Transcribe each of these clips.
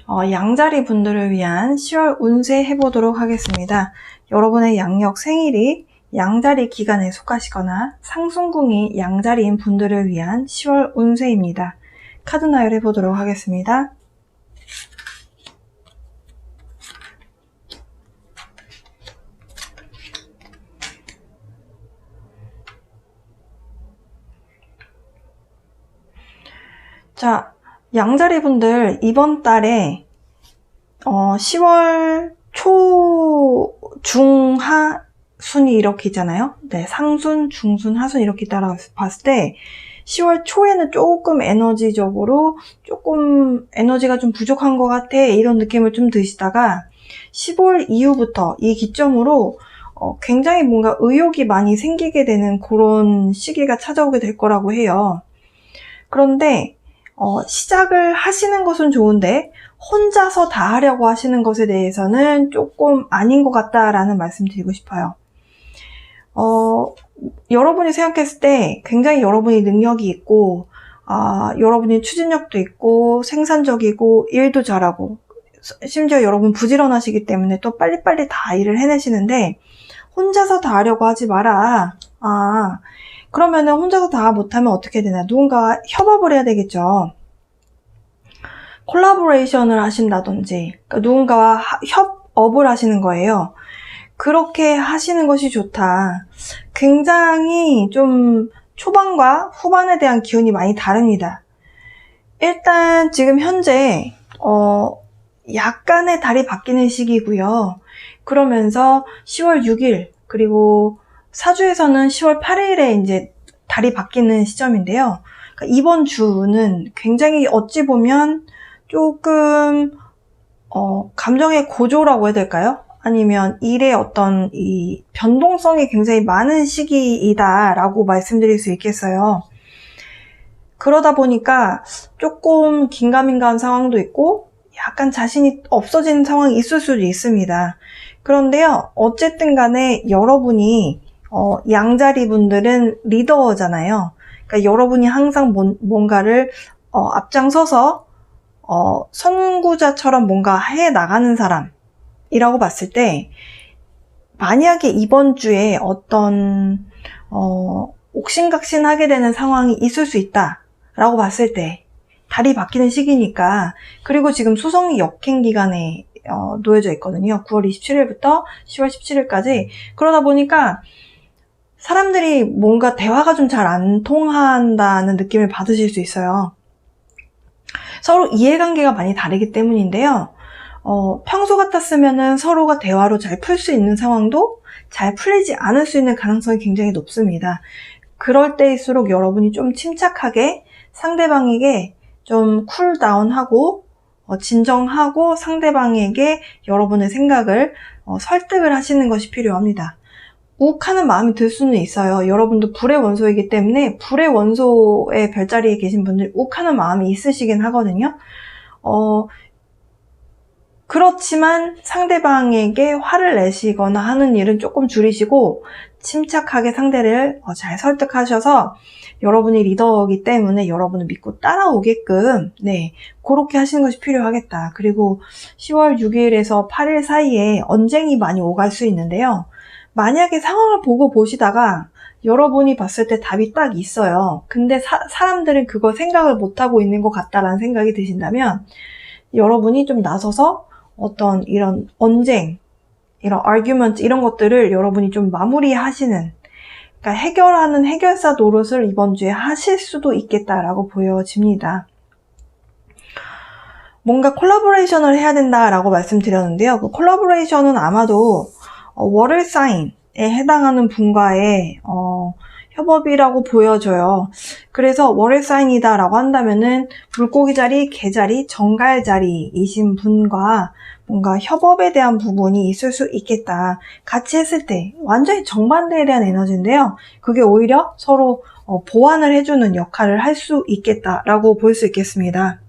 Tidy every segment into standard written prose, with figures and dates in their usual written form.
양자리 분들을 위한 10월 운세 해보도록 하겠습니다. 여러분의 양력 생일이 양자리 기간에 속하시거나 상순궁이 양자리인 분들을 위한 10월 운세입니다. 카드 나열해 보도록 하겠습니다. 자, 양자리 분들 이번 달에 10월 초, 중, 하 순이 이렇게 있잖아요. 네, 상순, 중순, 하순 이렇게 따라 봤을 때 10월 초에는 조금 에너지적으로 조금 에너지가 좀 부족한 것 같아 이런 느낌을 좀 드시다가 10월 이후부터 이 기점으로 굉장히 뭔가 의욕이 많이 생기게 되는 그런 시기가 찾아오게 될 거라고 해요. 그런데 시작을 하시는 것은 좋은데 혼자서 다 하려고 하시는 것에 대해서는 조금 아닌 것 같다라는 말씀 드리고 싶어요. 여러분이 생각했을 때 굉장히 여러분이 능력이 있고 여러분이 추진력도 있고 생산적이고 일도 잘하고 심지어 여러분 부지런하시기 때문에 또 빨리빨리 다 일을 해내시는데 혼자서 다 하려고 하지 마라. 그러면은 혼자서 다 못하면 어떻게 되나? 누군가 협업을 해야 되겠죠. 콜라보레이션을 하신다든지 그러니까 누군가와 협업을 하시는 거예요. 그렇게 하시는 것이 좋다. 굉장히 좀 초반과 후반에 대한 기운이 많이 다릅니다. 일단 지금 현재 약간의 달이 바뀌는 시기고요. 그러면서 10월 6일 그리고 사주에서는 10월 8일에 이제 달이 바뀌는 시점인데요. 그러니까 이번 주는 굉장히 어찌 보면 조금 감정의 고조라고 해야 될까요? 아니면 일의 어떤 이 변동성이 굉장히 많은 시기이다라고 말씀드릴 수 있겠어요. 그러다 보니까 조금 긴가민가한 상황도 있고 약간 자신이 없어지는 상황이 있을 수도 있습니다. 그런데요, 어쨌든 간에 여러분이 양자리 분들은 리더잖아요. 그러니까 여러분이 항상 뭔가를 앞장서서 선구자처럼 뭔가 해 나가는 사람이라고 봤을 때 만약에 이번 주에 어떤 옥신각신하게 되는 상황이 있을 수 있다라고 봤을 때 달이 바뀌는 시기니까 그리고 지금 수성이 역행 기간에 놓여져 있거든요. 9월 27일부터 10월 17일까지 그러다 보니까 사람들이 뭔가 대화가 좀 잘 안 통한다는 느낌을 받으실 수 있어요. 서로 이해관계가 많이 다르기 때문인데요. 평소 같았으면은 서로가 대화로 잘 풀 수 있는 상황도 잘 풀리지 않을 수 있는 가능성이 굉장히 높습니다. 그럴 때일수록 여러분이 좀 침착하게 상대방에게 좀 쿨다운하고 진정하고 상대방에게 여러분의 생각을 설득을 하시는 것이 필요합니다. 욱하는 마음이 들 수는 있어요. 여러분도 불의 원소이기 때문에 불의 원소의 별자리에 계신 분들 욱하는 마음이 있으시긴 하거든요. 그렇지만 상대방에게 화를 내시거나 하는 일은 조금 줄이시고 침착하게 상대를 잘 설득하셔서 여러분이 리더이기 때문에 여러분을 믿고 따라오게끔 그렇게 하시는 것이 필요하겠다. 그리고 10월 6일에서 8일 사이에 언쟁이 많이 오갈 수 있는데요. 만약에 상황을 보고 보시다가 여러분이 봤을 때 답이 딱 있어요. 근데 사람들은 그거 생각을 못하고 있는 것 같다라는 생각이 드신다면 여러분이 좀 나서서 어떤 이런 언쟁, 이런 argument 이런 것들을 여러분이 좀 마무리하시는 그러니까 해결하는 해결사 노릇을 이번 주에 하실 수도 있겠다라고 보여집니다. 뭔가 콜라보레이션을 해야 된다라고 말씀드렸는데요. 그 콜라보레이션은 아마도 월요 사인에 해당하는 분과의 협업이라고 보여져요. 그래서 월요 사인이다라고 한다면은 물고기 자리, 개 자리, 정갈 자리이신 분과 뭔가 협업에 대한 부분이 있을 수 있겠다. 같이 했을 때 완전히 정반대에 대한 에너지인데요. 그게 오히려 서로 보완을 해주는 역할을 할 수 있겠다라고 볼 수 있겠습니다.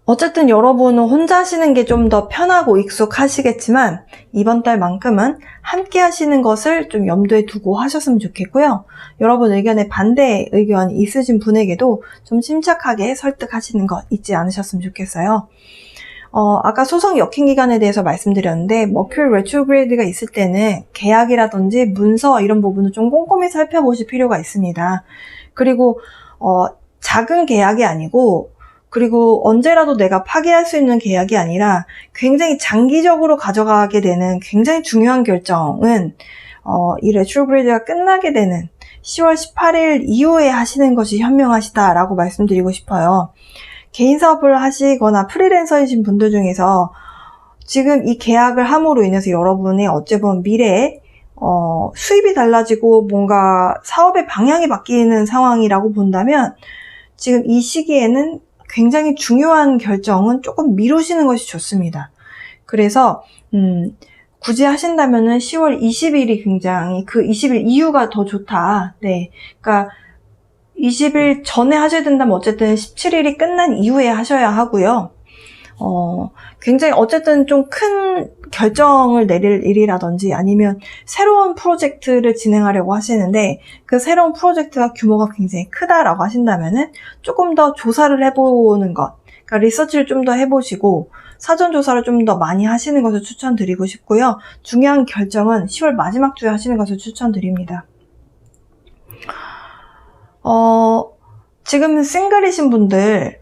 어쨌든 여러분은 혼자 하시는 게 좀 더 편하고 익숙하시겠지만 이번 달만큼은 함께 하시는 것을 좀 염두에 두고 하셨으면 좋겠고요. 여러분 의견에 반대 의견이 있으신 분에게도 좀 침착하게 설득하시는 것 잊지 않으셨으면 좋겠어요. 아까 소송 역행 기간에 대해서 말씀드렸는데 머큐리 레트로그레이드가 있을 때는 계약이라든지 문서 이런 부분을 좀 꼼꼼히 살펴보실 필요가 있습니다. 그리고 작은 계약이 아니고 그리고 언제라도 내가 파기할 수 있는 계약이 아니라 굉장히 장기적으로 가져가게 되는 굉장히 중요한 결정은 이 레트로그레이드가 끝나게 되는 10월 18일 이후에 하시는 것이 현명하시다라고 말씀드리고 싶어요. 개인 사업을 하시거나 프리랜서이신 분들 중에서 지금 이 계약을 함으로 인해서 여러분의 어찌 보면 미래에 수입이 달라지고 뭔가 사업의 방향이 바뀌는 상황이라고 본다면 지금 이 시기에는 굉장히 중요한 결정은 조금 미루시는 것이 좋습니다. 그래서 굳이 하신다면은 10월 20일이 굉장히 그 20일 이후가 더 좋다. 네, 그러니까 20일 전에 하셔야 된다면 어쨌든 17일이 끝난 이후에 하셔야 하고요. 굉장히 어쨌든 좀 큰 결정을 내릴 일이라든지 아니면 새로운 프로젝트를 진행하려고 하시는데 그 새로운 프로젝트가 규모가 굉장히 크다라고 하신다면은 조금 더 조사를 해보는 것, 그러니까 리서치를 좀 더 해보시고 사전 조사를 좀 더 많이 하시는 것을 추천드리고 싶고요. 중요한 결정은 10월 마지막 주에 하시는 것을 추천드립니다. 지금 싱글이신 분들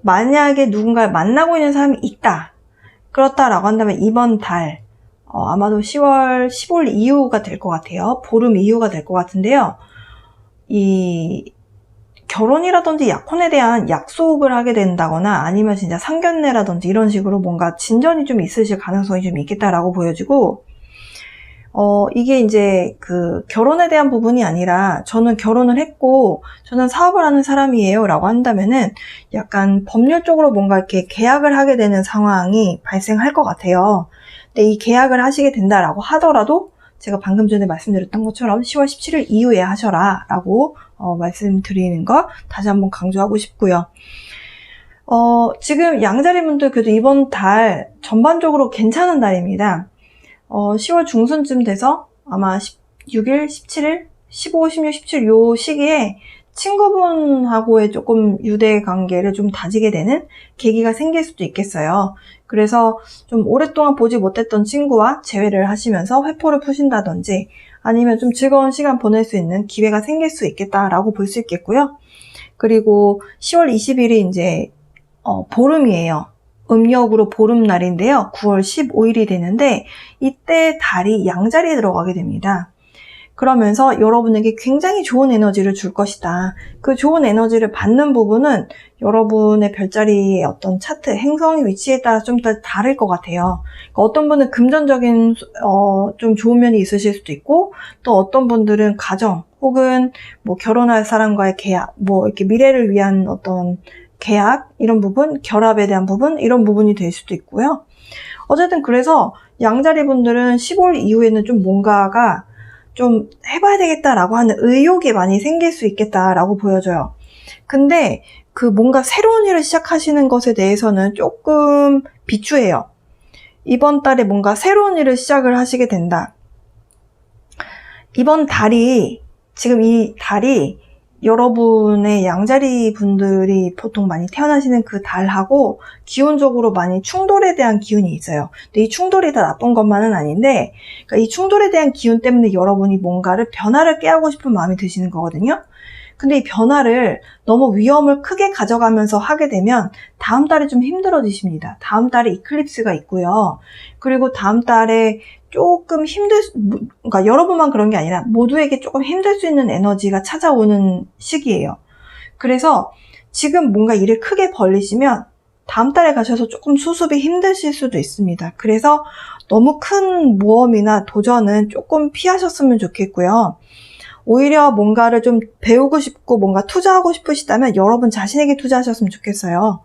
만약에 누군가를 만나고 있는 사람이 있다. 그렇다라고 한다면 이번 달 아마도 10월 15일 이후가 될 것 같아요. 보름 이후가 될 것 같은데요. 이 결혼이라든지 약혼에 대한 약속을 하게 된다거나 아니면 진짜 상견례라든지 이런 식으로 뭔가 진전이 좀 있으실 가능성이 좀 있겠다라고 보여지고 이게 이제 그 결혼에 대한 부분이 아니라 저는 결혼을 했고 저는 사업을 하는 사람이에요 라고 한다면은 약간 법률적으로 뭔가 이렇게 계약을 하게 되는 상황이 발생할 것 같아요. 근데 이 계약을 하시게 된다라고 하더라도 제가 방금 전에 말씀드렸던 것처럼 10월 17일 이후에 하셔라 라고 말씀드리는 거 다시 한번 강조하고 싶고요. 지금 양자리분들 그래도 이번 달 전반적으로 괜찮은 달입니다. 10월 중순쯤 돼서 아마 16일, 17일, 15, 16, 17 요 시기에 친구분하고의 조금 유대 관계를 좀 다지게 되는 계기가 생길 수도 있겠어요. 그래서 좀 오랫동안 보지 못했던 친구와 재회를 하시면서 회포를 푸신다든지 아니면 좀 즐거운 시간 보낼 수 있는 기회가 생길 수 있겠다라고 볼 수 있겠고요. 그리고 10월 20일이 이제 보름이에요. 음력으로 보름날인데요. 9월 15일이 되는데 이때 달이 양자리에 들어가게 됩니다. 그러면서 여러분에게 굉장히 좋은 에너지를 줄 것이다. 그 좋은 에너지를 받는 부분은 여러분의 별자리의 어떤 차트, 행성의 위치에 따라 좀 더 다를 것 같아요. 그러니까 어떤 분은 금전적인 좀 좋은 면이 있으실 수도 있고 또 어떤 분들은 가정 혹은 뭐 결혼할 사람과의 계약, 뭐 이렇게 미래를 위한 어떤 계약, 이런 부분, 결합에 대한 부분, 이런 부분이 될 수도 있고요. 어쨌든 그래서 양자리 분들은 15일 이후에는 좀 뭔가가 좀 해봐야 되겠다라고 하는 의욕이 많이 생길 수 있겠다라고 보여져요. 근데 그 뭔가 새로운 일을 시작하시는 것에 대해서는 조금 비추해요. 이번 달에 뭔가 새로운 일을 시작을 하시게 된다. 이번 달이, 지금 이 달이 여러분의 양자리 분들이 보통 많이 태어나시는 그 달하고 기운적으로 많이 충돌에 대한 기운이 있어요. 근데 이 충돌이 다 나쁜 것만은 아닌데, 그러니까 이 충돌에 대한 기운 때문에 여러분이 뭔가를 변화를 깨하고 싶은 마음이 드시는 거거든요. 근데 이 변화를 너무 위험을 크게 가져가면서 하게 되면 다음 달에 좀 힘들어지십니다. 다음 달에 이클립스가 있고요. 그리고 다음 달에 조금 그러니까 여러분만 그런 게 아니라 모두에게 조금 힘들 수 있는 에너지가 찾아오는 시기예요. 그래서 지금 뭔가 일을 크게 벌리시면 다음 달에 가셔서 조금 수습이 힘드실 수도 있습니다. 그래서 너무 큰 모험이나 도전은 조금 피하셨으면 좋겠고요. 오히려 뭔가를 좀 배우고 싶고 뭔가 투자하고 싶으시다면 여러분 자신에게 투자하셨으면 좋겠어요.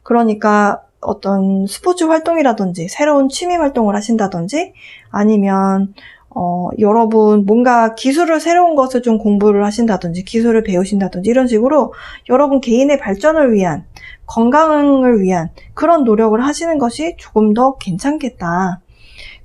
그러니까 어떤 스포츠 활동이라든지 새로운 취미 활동을 하신다든지 아니면 여러분 뭔가 기술을 새로운 것을 좀 공부를 하신다든지 기술을 배우신다든지 이런 식으로 여러분 개인의 발전을 위한 건강을 위한 그런 노력을 하시는 것이 조금 더 괜찮겠다.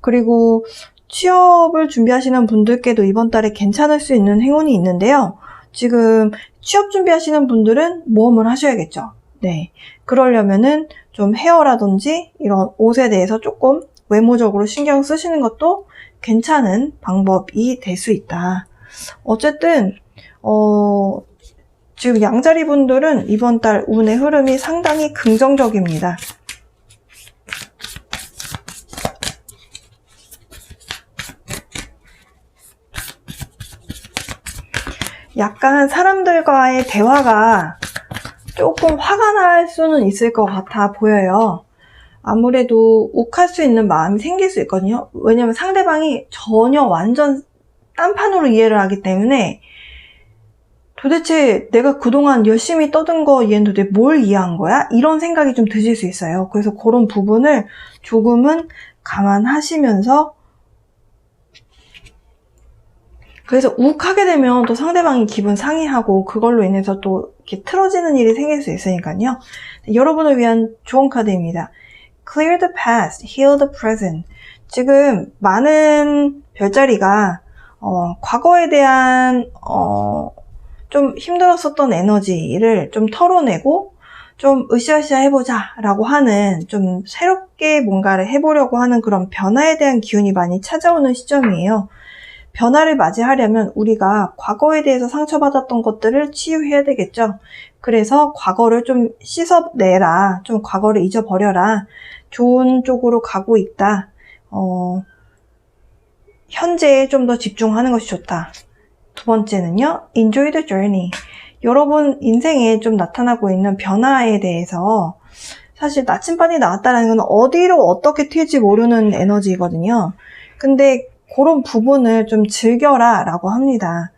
그리고 취업을 준비하시는 분들께도 이번 달에 괜찮을 수 있는 행운이 있는데요. 지금 취업 준비하시는 분들은 모험을 하셔야겠죠. 네. 그러려면은 좀 헤어라든지 이런 옷에 대해서 조금 외모적으로 신경 쓰시는 것도 괜찮은 방법이 될 수 있다. 어쨌든 지금 양자리 분들은 이번 달 운의 흐름이 상당히 긍정적입니다. 약간 사람들과의 대화가 조금 화가 날 수는 있을 것 같아 보여요. 아무래도 욱할 수 있는 마음이 생길 수 있거든요. 왜냐면 상대방이 전혀 완전 딴판으로 이해를 하기 때문에 도대체 내가 그동안 열심히 떠든 거 얘는 도대체 뭘 이해한 거야? 이런 생각이 좀 드실 수 있어요. 그래서 그런 부분을 조금은 감안하시면서 그래서 욱하게 되면 또 상대방이 기분 상해하고 그걸로 인해서 또 이렇게 틀어지는 일이 생길 수 있으니까요. 여러분을 위한 좋은 카드입니다. Clear the past, heal the present. 지금 많은 별자리가 과거에 대한 좀 힘들었었던 에너지를 좀 털어내고 좀 으쌰으쌰 해보자 라고 하는 좀 새롭게 뭔가를 해보려고 하는 그런 변화에 대한 기운이 많이 찾아오는 시점이에요. 변화를 맞이하려면 우리가 과거에 대해서 상처받았던 것들을 치유해야 되겠죠. 그래서 과거를 좀 씻어내라. 좀 과거를 잊어버려라. 좋은 쪽으로 가고 있다. 현재에 좀 더 집중하는 것이 좋다. 두 번째는요. Enjoy the journey. 여러분 인생에 좀 나타나고 있는 변화에 대해서 사실 나침반이 나왔다는 건 어디로 어떻게 튈지 모르는 에너지거든요. 근데 그런 부분을 좀 즐겨라 라고 합니다.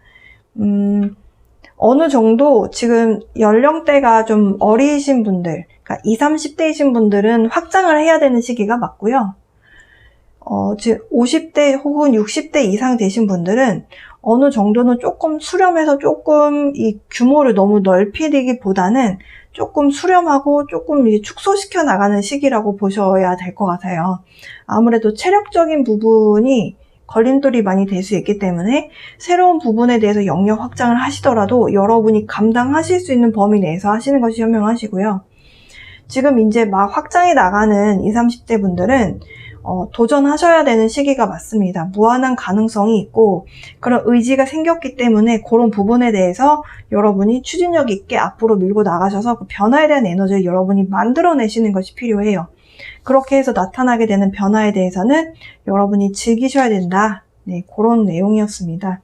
어느 정도 지금 연령대가 좀 어리신 분들, 그러니까 20, 30대이신 분들은 확장을 해야 되는 시기가 맞고요. 즉 50대 혹은 60대 이상 되신 분들은 어느 정도는 조금 수렴해서 조금 이 규모를 너무 넓히기보다는 조금 수렴하고 조금 축소시켜 나가는 시기라고 보셔야 될 것 같아요. 아무래도 체력적인 부분이 걸림돌이 많이 될 수 있기 때문에 새로운 부분에 대해서 영역 확장을 하시더라도 여러분이 감당하실 수 있는 범위 내에서 하시는 것이 현명하시고요. 지금 이제 막 확장해 나가는 20, 30대 분들은 도전하셔야 되는 시기가 맞습니다. 무한한 가능성이 있고 그런 의지가 생겼기 때문에 그런 부분에 대해서 여러분이 추진력 있게 앞으로 밀고 나가셔서 그 변화에 대한 에너지를 여러분이 만들어내시는 것이 필요해요. 그렇게 해서 나타나게 되는 변화에 대해서는 여러분이 즐기셔야 된다. 네, 그런 내용이었습니다.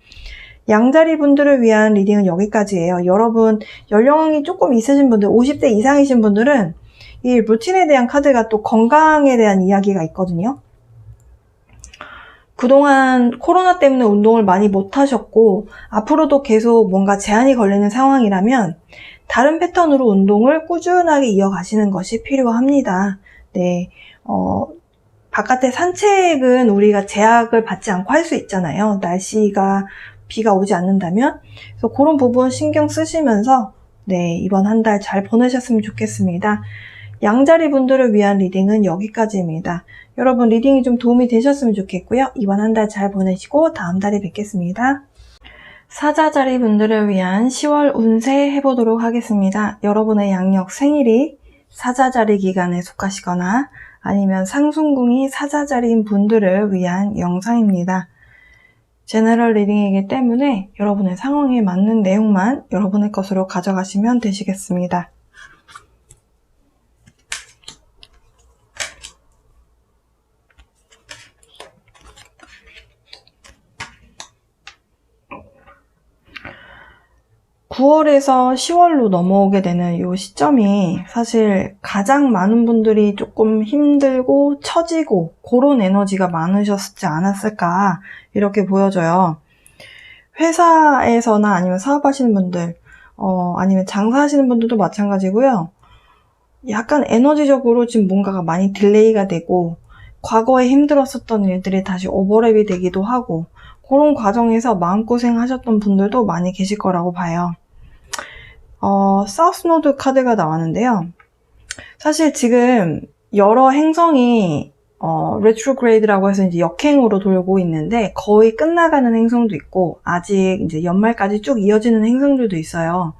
양자리 분들을 위한 리딩은 여기까지예요. 여러분 연령이 조금 있으신 분들, 50대 이상이신 분들은 이 루틴에 대한 카드가 또 건강에 대한 이야기가 있거든요. 그동안 코로나 때문에 운동을 많이 못하셨고 앞으로도 계속 뭔가 제한이 걸리는 상황이라면 다른 패턴으로 운동을 꾸준하게 이어가시는 것이 필요합니다. 네, 바깥에 산책은 우리가 제약을 받지 않고 할 수 있잖아요. 날씨가 비가 오지 않는다면. 그래서 그런 부분 신경 쓰시면서 네, 이번 한 달 잘 보내셨으면 좋겠습니다. 양자리 분들을 위한 리딩은 여기까지입니다. 여러분 리딩이 좀 도움이 되셨으면 좋겠고요. 이번 한 달 잘 보내시고 다음 달에 뵙겠습니다. 사자자리 분들을 위한 10월 운세 해보도록 하겠습니다. 여러분의 양력 생일이 사자자리 기간에 속하시거나 아니면 상순궁이 사자자리인 분들을 위한 영상입니다. 제너럴 리딩이기 때문에 여러분의 상황에 맞는 내용만 여러분의 것으로 가져가시면 되시겠습니다. (9월에서) (10월로) 넘어오게 되는 이 시점이 사실 가장 많은 분들이 조금 힘들고 처지고 그런 에너지가 많으셨지 않았을까 이렇게 보여져요. 회사에서나 아니면 사업하시는 분들 아니면 장사하시는 분들도 마찬가지고요. 약간 에너지적으로 지금 뭔가가 많이 딜레이가 되고 과거에 힘들었었던 일들이 다시 오버랩이 되기도 하고 그런 과정에서 마음고생 하셨던 분들도 많이 계실 거라고 봐요. 사우스 노드 카드가 나왔는데요. 사실 지금 여러 행성이 레트로그레이드라고 해서 이제 역행으로 돌고 있는데 거의 끝나가는 행성도 있고 아직 이제 연말까지 쭉 이어지는 행성들도 있어요.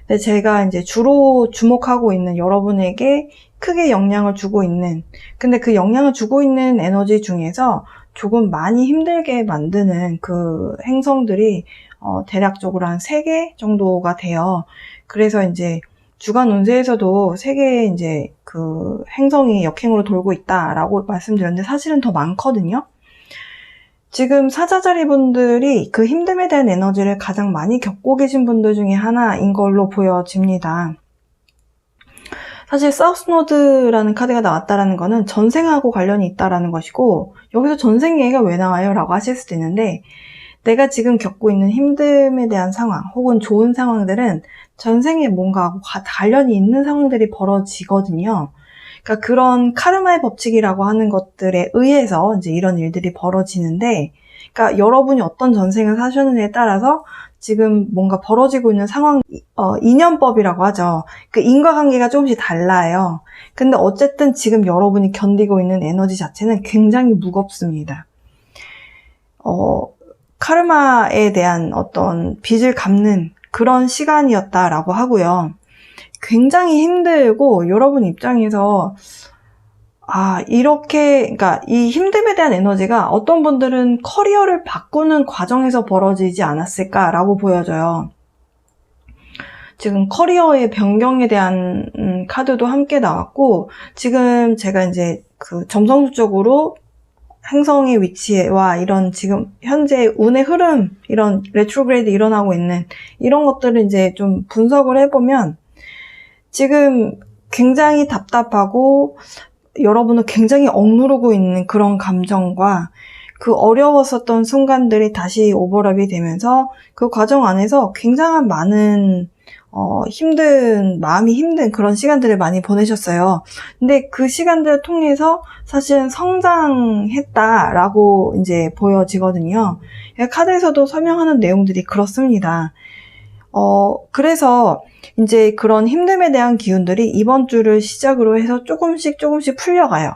근데 제가 이제 주로 주목하고 있는 여러분에게 크게 영향을 주고 있는, 근데 그 영향을 주고 있는 에너지 중에서 조금 많이 힘들게 만드는 그 행성들이 대략적으로 한 3개 정도가 돼요. 그래서 이제 주간 운세에서도 3개의 이제 그 행성이 역행으로 돌고 있다라고 말씀드렸는데 사실은 더 많거든요. 지금 사자자리 분들이 그 힘듦에 대한 에너지를 가장 많이 겪고 계신 분들 중에 하나인 걸로 보여집니다. 사실 사우스노드라는 카드가 나왔다라는 거는 전생하고 관련이 있다라는 것이고, 여기서 전생 얘기가 왜 나와요? 라고 하실 수도 있는데, 내가 지금 겪고 있는 힘듦에 대한 상황 혹은 좋은 상황들은 전생에 뭔가 관련이 있는 상황들이 벌어지거든요. 그러니까 그런 카르마의 법칙이라고 하는 것들에 의해서 이제 이런 일들이 벌어지는데, 그러니까 여러분이 어떤 전생을 사셨느냐에 따라서 지금 뭔가 벌어지고 있는 상황, 인연법이라고 하죠. 그 인과관계가 조금씩 달라요. 근데 어쨌든 지금 여러분이 견디고 있는 에너지 자체는 굉장히 무겁습니다. 카르마에 대한 어떤 빚을 갚는 그런 시간이었다라고 하고요. 굉장히 힘들고 여러분 입장에서 그러니까 이 힘듦에 대한 에너지가 어떤 분들은 커리어를 바꾸는 과정에서 벌어지지 않았을까라고 보여져요. 지금 커리어의 변경에 대한 카드도 함께 나왔고, 지금 제가 이제 그 점성술적으로 행성의 위치와 이런 지금 현재 운의 흐름, 이런 레트로그레이드 일어나고 있는 이런 것들을 이제 좀 분석을 해보면 지금 굉장히 답답하고 여러분을 굉장히 억누르고 있는 그런 감정과 그 어려웠었던 순간들이 다시 오버랩이 되면서 그 과정 안에서 굉장한 많은 마음이 힘든 그런 시간들을 많이 보내셨어요. 근데 그 시간들을 통해서 사실은 성장했다라고 이제 보여지거든요. 카드에서도 설명하는 내용들이 그렇습니다. 그래서 이제 그런 힘듦에 대한 기운들이 이번 주를 시작으로 해서 조금씩 풀려가요.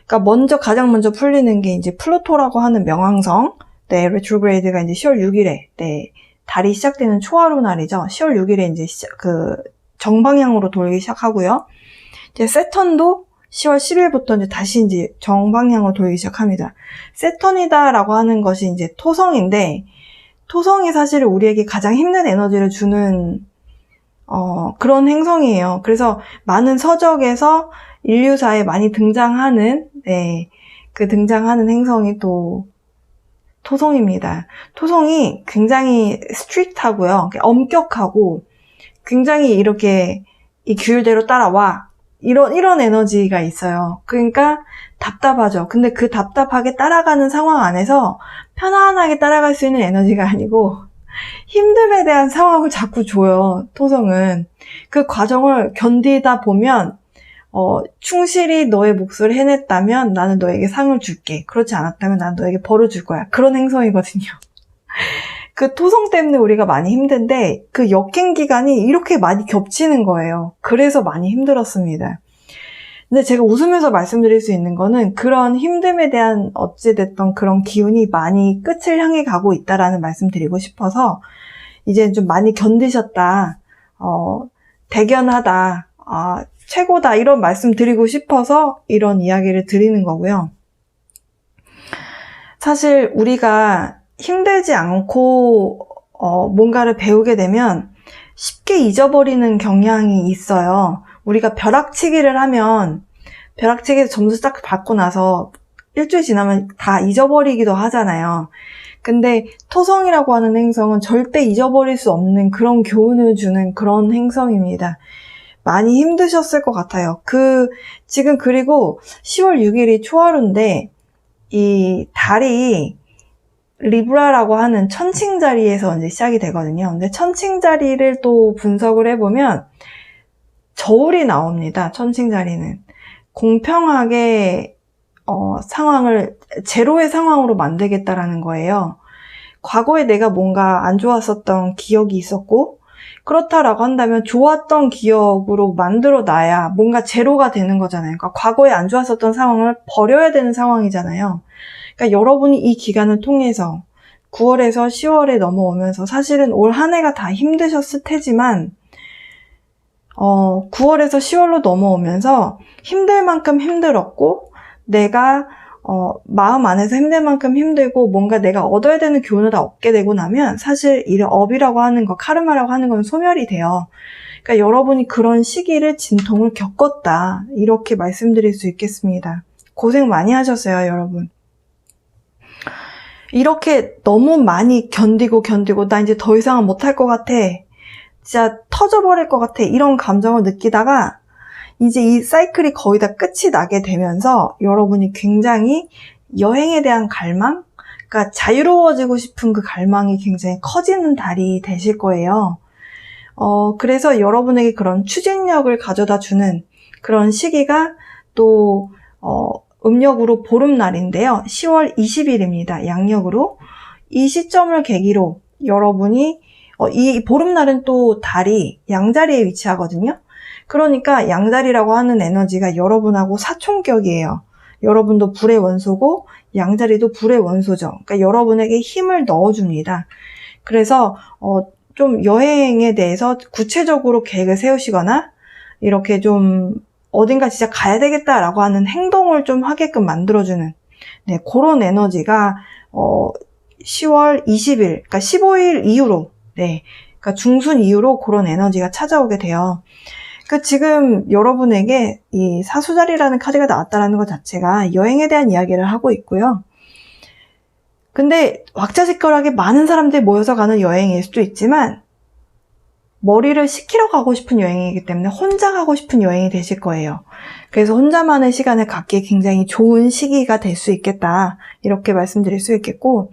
그러니까 가장 먼저 풀리는 게 이제 플루토라고 하는 명왕성, 네, 레트로그레이드가 이제 10월 6일에, 네, 달이 시작되는 초하루 날이죠. 10월 6일에 이제 정방향으로 돌기 시작하고요. 이제 세턴도 10월 10일부터 이제 다시 이제 정방향으로 돌기 시작합니다. 세턴이다라고 하는 것이 이제 토성인데, 토성이 사실 우리에게 가장 힘든 에너지를 주는 그런 행성이에요. 그래서 많은 서적에서 인류사에 많이 등장하는, 네, 그 등장하는 행성이 또 토성입니다. 토성이 굉장히 스트릭트하고요. 엄격하고 굉장히 이렇게 이 규율대로 따라와. 이런 에너지가 있어요. 그러니까 답답하죠. 근데 그 답답하게 따라가는 상황 안에서 편안하게 따라갈 수 있는 에너지가 아니고 힘듦에 대한 상황을 자꾸 줘요. 토성은. 그 과정을 견디다 보면 충실히 너의 몫을 해냈다면 나는 너에게 상을 줄게. 그렇지 않았다면 나는 너에게 벌을 줄 거야. 그런 행성이거든요. 그 토성 때문에 우리가 많이 힘든데 그 역행 기간이 이렇게 많이 겹치는 거예요. 그래서 많이 힘들었습니다. 근데 제가 웃으면서 말씀드릴 수 있는 거는 그런 힘듦에 대한 어찌됐던 그런 기운이 많이 끝을 향해 가고 있다라는 말씀 드리고 싶어서 이제 좀 많이 견디셨다, 대견하다, 최고다 이런 말씀 드리고 싶어서 이런 이야기를 드리는 거고요. 사실 우리가 힘들지 않고 뭔가를 배우게 되면 쉽게 잊어버리는 경향이 있어요. 우리가 벼락치기를 하면 벼락치기에서 점수 딱 받고 나서 일주일 지나면 다 잊어버리기도 하잖아요. 근데 토성이라고 하는 행성은 절대 잊어버릴 수 없는 그런 교훈을 주는 그런 행성입니다. 많이 힘드셨을 것 같아요. 지금 그리고 10월 6일이 초하루인데 이 달이 리브라라고 하는 천칭자리에서 이제 시작이 되거든요. 근데 천칭자리를 또 분석을 해보면 저울이 나옵니다. 천칭자리는 공평하게 상황을 제로의 상황으로 만들겠다라는 거예요. 과거에 내가 뭔가 안 좋았었던 기억이 있었고, 그렇다라고 한다면 좋았던 기억으로 만들어 놔야 뭔가 제로가 되는 거잖아요. 그러니까 과거에 안 좋았었던 상황을 버려야 되는 상황이잖아요. 그러니까 여러분이 이 기간을 통해서 9월에서 10월에 넘어오면서 사실은 올 한 해가 다 힘드셨을 테지만 9월에서 10월로 넘어오면서 힘들 만큼 힘들었고 내가 마음 안에서 힘들 만큼 힘들고 뭔가 내가 얻어야 되는 교훈을 다 얻게 되고 나면 사실 이 업이라고 하는 거, 카르마라고 하는 건 소멸이 돼요. 그러니까 여러분이 그런 시기를 진통을 겪었다. 이렇게 말씀드릴 수 있겠습니다. 고생 많이 하셨어요, 여러분. 이렇게 너무 많이 견디고 나 이제 더 이상은 못할 것 같아. 진짜 터져버릴 것 같아. 이런 감정을 느끼다가 이제 이 사이클이 거의 다 끝이 나게 되면서 여러분이 굉장히 여행에 대한 갈망? 그러니까 자유로워지고 싶은 그 갈망이 굉장히 커지는 달이 되실 거예요. 그래서 여러분에게 그런 추진력을 가져다 주는 그런 시기가 또, 음력으로 보름날인데요. 10월 20일입니다. 양력으로. 이 시점을 계기로 여러분이, 이 보름날은 또 달이 양자리에 위치하거든요. 그러니까 양자리라고 하는 에너지가 여러분하고 사총격이에요. 여러분도 불의 원소고 양자리도 불의 원소죠. 그러니까 여러분에게 힘을 넣어줍니다. 그래서 좀 여행에 대해서 구체적으로 계획을 세우시거나 이렇게 좀 어딘가 진짜 가야 되겠다라고 하는 행동을 좀 하게끔 만들어주는 그런 에너지가 10월 20일, 그러니까 15일 이후로 그러니까 중순 이후로 그런 에너지가 찾아오게 돼요. 그 지금 여러분에게 이 사수자리라는 카드가 나왔다는 것 자체가 여행에 대한 이야기를 하고 있고요. 근데 왁자지껄하게 많은 사람들이 모여서 가는 여행일 수도 있지만 머리를 식히러 가고 싶은 여행이기 때문에 혼자 가고 싶은 여행이 되실 거예요. 그래서 혼자만의 시간을 갖기에 굉장히 좋은 시기가 될 수 있겠다. 이렇게 말씀드릴 수 있겠고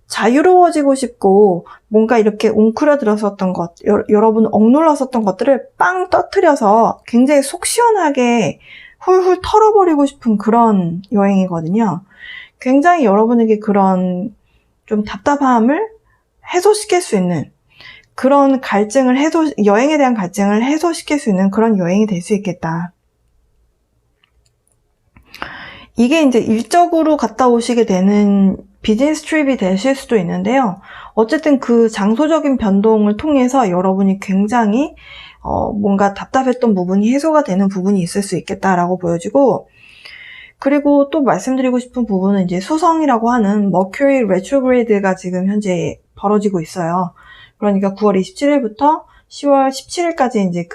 자유로워지고 싶고 뭔가 이렇게 웅크려들었었던 것, 여러분 억눌렀었던 것들을 빵 터트려서 굉장히 속 시원하게 훌훌 털어버리고 싶은 그런 여행이거든요. 굉장히 여러분에게 그런 좀 답답함을 해소시킬 수 있는 그런 갈증을 여행에 대한 갈증을 해소시킬 수 있는 그런 여행이 될 수 있겠다. 이게 이제 일적으로 갔다 오시게 되는 비즈니스 트립이 되실 수도 있는데요. 어쨌든 그 장소적인 변동을 통해서 여러분이 굉장히 뭔가 답답했던 부분이 해소가 되는 부분이 있을 수 있겠다라고 보여지고, 그리고 또 말씀드리고 싶은 부분은 이제 수성이라고 하는 머큐리 레트로그레이드가 지금 현재 벌어지고 있어요. 그러니까 9월 27일부터 10월 17일까지 이제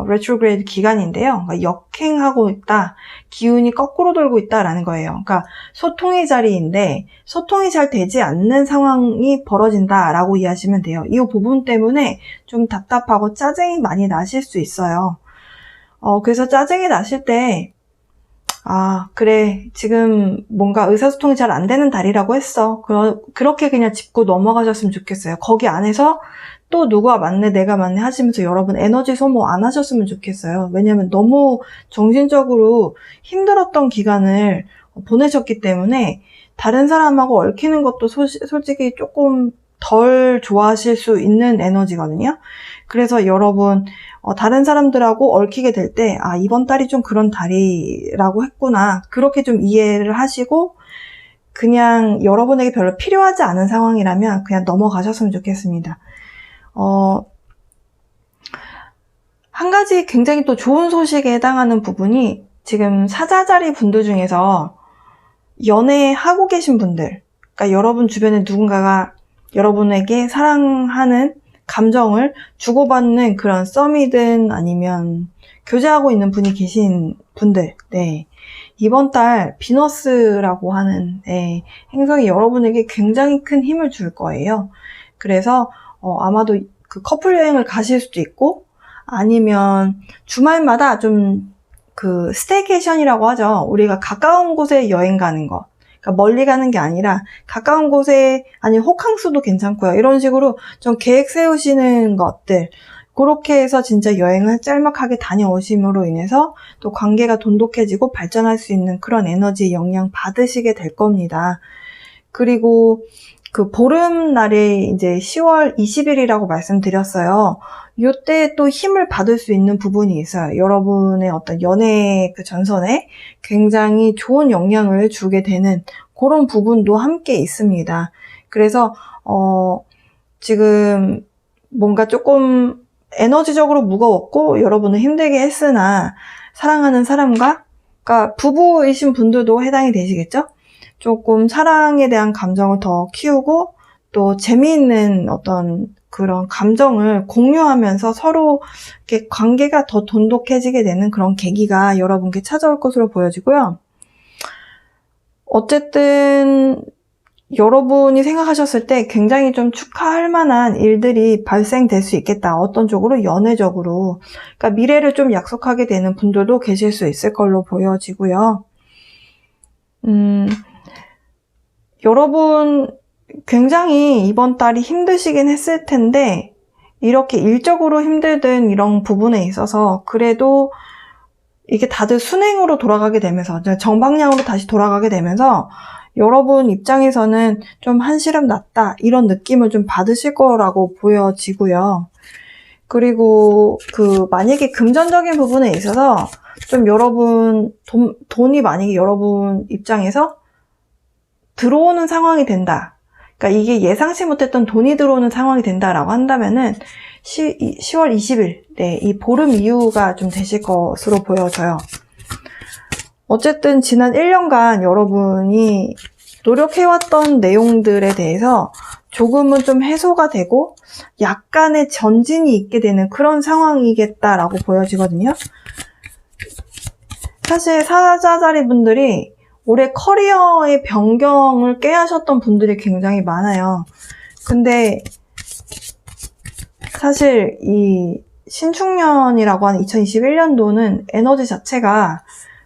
레트로그레이드 기간인데요. 그러니까 역행하고 있다, 기운이 거꾸로 돌고 있다라는 거예요. 그러니까 소통의 자리인데 소통이 잘 되지 않는 상황이 벌어진다라고 이해하시면 돼요. 이 부분 때문에 좀 답답하고 짜증이 많이 나실 수 있어요. 그래서 짜증이 나실 때 그래, 지금 뭔가 의사소통이 잘 안 되는 달이라고 했어. 그렇게 그냥 짚고 넘어가셨으면 좋겠어요. 거기 안에서 또 누가 맞네, 내가 맞네 하시면서 여러분 에너지 소모 안 하셨으면 좋겠어요. 왜냐면 너무 정신적으로 힘들었던 기간을 보내셨기 때문에 다른 사람하고 얽히는 것도 솔직히 조금 덜 좋아하실 수 있는 에너지거든요. 그래서 여러분 다른 사람들하고 얽히게 될 때 이번 달이 좀 그런 달이라고 했구나, 그렇게 좀 이해를 하시고 그냥 여러분에게 별로 필요하지 않은 상황이라면 그냥 넘어가셨으면 좋겠습니다. 한 가지 굉장히 또 좋은 소식에 해당하는 부분이 지금 사자자리 분들 중에서 연애하고 계신 분들, 그러니까 여러분 주변에 누군가가 여러분에게 사랑하는 감정을 주고받는 그런 썸이든 아니면 교제하고 있는 분이 계신 분들, 이번 달 비너스라고 하는 행성이 여러분에게 굉장히 큰 힘을 줄 거예요. 그래서 아마도 그 커플 여행을 가실 수도 있고 아니면 주말마다 좀 스테이케이션이라고 하죠. 우리가 가까운 곳에 여행 가는 거. 그러니까 멀리 가는 게 아니라 가까운 곳에, 아니면 호캉스도 괜찮고요. 이런 식으로 좀 계획 세우시는 것들, 그렇게 해서 진짜 여행을 짤막하게 다녀오심으로 인해서 또 관계가 돈독해지고 발전할 수 있는 그런 에너지의 영향 받으시게 될 겁니다. 그리고 그 보름날이 이제 10월 20일이라고 말씀드렸어요. 이때 또 힘을 받을 수 있는 부분이 있어요. 여러분의 어떤 연애 그 전선에 굉장히 좋은 영향을 주게 되는 그런 부분도 함께 있습니다. 그래서 지금 뭔가 조금 에너지적으로 무거웠고 여러분은 힘들게 했으나 사랑하는 사람과, 그러니까 부부이신 분들도 해당이 되시겠죠? 조금 사랑에 대한 감정을 더 키우고 또 재미있는 어떤 그런 감정을 공유하면서 서로 이렇게 관계가 더 돈독해지게 되는 그런 계기가 여러분께 찾아올 것으로 보여지고요. 어쨌든 여러분이 생각하셨을 때 굉장히 좀 축하할 만한 일들이 발생될 수 있겠다. 어떤 쪽으로? 연애적으로. 그러니까 미래를 좀 약속하게 되는 분들도 계실 수 있을 걸로 보여지고요. 여러분 굉장히 이번 달이 힘드시긴 했을 텐데 이렇게 일적으로 힘들든 이런 부분에 있어서 그래도 이게 다들 순행으로 돌아가게 되면서 정방향으로 다시 돌아가게 되면서 여러분 입장에서는 좀 한시름 났다 이런 느낌을 좀 받으실 거라고 보여지고요. 그리고 만약에 금전적인 부분에 있어서 좀 여러분 돈이 만약에 여러분 입장에서 들어오는 상황이 된다. 그러니까 이게 예상치 못했던 돈이 들어오는 상황이 된다라고 한다면은 10월 20일, 네, 이 보름 이후가 좀 되실 것으로 보여져요. 어쨌든 지난 1년간 여러분이 노력해왔던 내용들에 대해서 조금은 좀 해소가 되고 약간의 전진이 있게 되는 그런 상황이겠다라고 보여지거든요. 사실 사자자리 분들이 올해 커리어의 변경을 꾀하셨던 분들이 굉장히 많아요. 근데 사실 이 신축년이라고 하는 2021년도는 에너지 자체가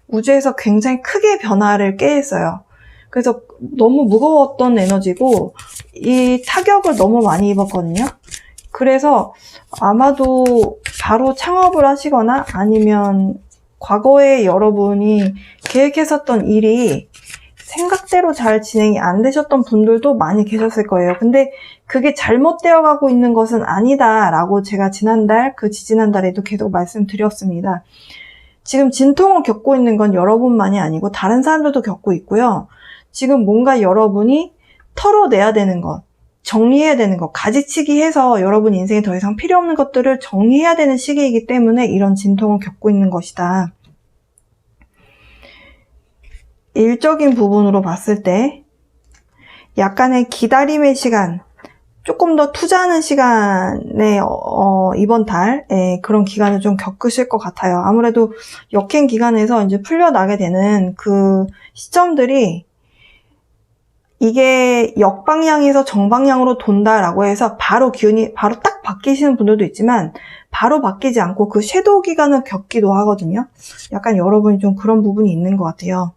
우주에서 굉장히 크게 변화를 꾀했어요. 그래서 너무 무거웠던 에너지고 이 타격을 너무 많이 입었거든요. 그래서 아마도 바로 창업을 하시거나 아니면 과거에 여러분이 계획했었던 일이 생각대로 잘 진행이 안 되셨던 분들도 많이 계셨을 거예요. 근데 그게 잘못되어 가고 있는 것은 아니다라고 제가 지난달, 지지난달에도 계속 말씀드렸습니다. 지금 진통을 겪고 있는 건 여러분만이 아니고 다른 사람들도 겪고 있고요. 지금 뭔가 여러분이 털어내야 되는 것, 정리해야 되는 것, 가지치기 해서 여러분 인생에 더 이상 필요 없는 것들을 정리해야 되는 시기이기 때문에 이런 진통을 겪고 있는 것이다. 일적인 부분으로 봤을 때 약간의 기다림의 시간, 조금 더 투자하는 시간에 이번 달에 그런 기간을 좀 겪으실 것 같아요. 아무래도 역행 기간에서 이제 풀려나게 되는 그 시점들이 이게 역방향에서 정방향으로 돈다라고 해서 바로 기운이 바로 딱 바뀌시는 분들도 있지만 바로 바뀌지 않고 그 섀도우 기간을 겪기도 하거든요. 약간 여러분이 좀 그런 부분이 있는 것 같아요.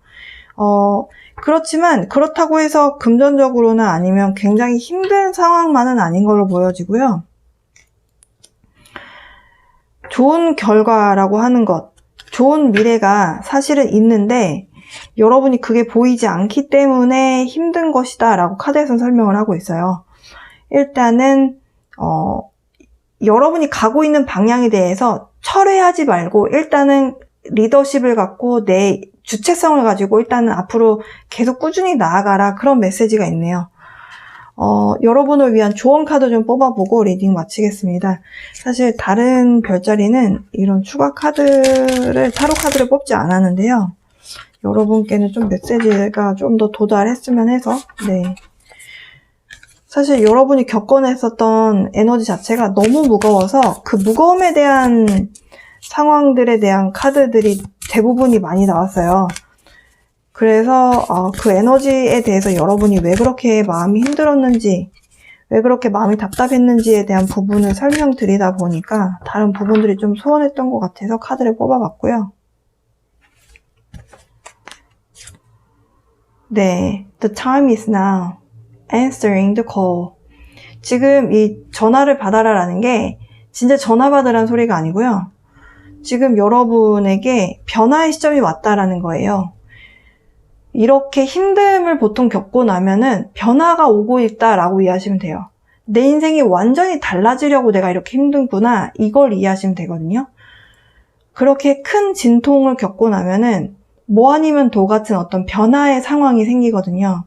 그렇지만 그렇다고 해서 금전적으로나 아니면 굉장히 힘든 상황만은 아닌 걸로 보여지고요. 좋은 결과라고 하는 것, 좋은 미래가 사실은 있는데 여러분이 그게 보이지 않기 때문에 힘든 것이다 라고 카드에서는 설명을 하고 있어요. 일단은 여러분이 가고 있는 방향에 대해서 철회하지 말고 일단은 리더십을 갖고 내 주체성을 가지고 일단은 앞으로 계속 꾸준히 나아가라, 그런 메시지가 있네요. 여러분을 위한 조언 카드 좀 뽑아보고 리딩 마치겠습니다. 사실 다른 별자리는 이런 추가 카드를, 타로 카드를 뽑지 않았는데요. 여러분께는 좀 메시지가 좀 더 도달했으면 해서, 네. 사실 여러분이 겪어냈었던 에너지 자체가 너무 무거워서 그 무거움에 대한 상황들에 대한 카드들이 대부분이 많이 나왔어요. 그래서 그 에너지에 대해서 여러분이 왜 그렇게 마음이 힘들었는지, 왜 그렇게 마음이 답답했는지에 대한 부분을 설명드리다 보니까 다른 부분들이 좀 소원했던 것 같아서 카드를 뽑아봤고요. 네, the time is now. Answering the call. 지금 이 전화를 받아라라는 게 진짜 전화 받으라는 소리가 아니고요. 지금 여러분에게 변화의 시점이 왔다라는 거예요. 이렇게 힘듦을 보통 겪고 나면은 변화가 오고 있다라고 이해하시면 돼요. 내 인생이 완전히 달라지려고 내가 이렇게 힘든구나, 이걸 이해하시면 되거든요. 그렇게 큰 진통을 겪고 나면은 뭐 아니면 도 같은 어떤 변화의 상황이 생기거든요.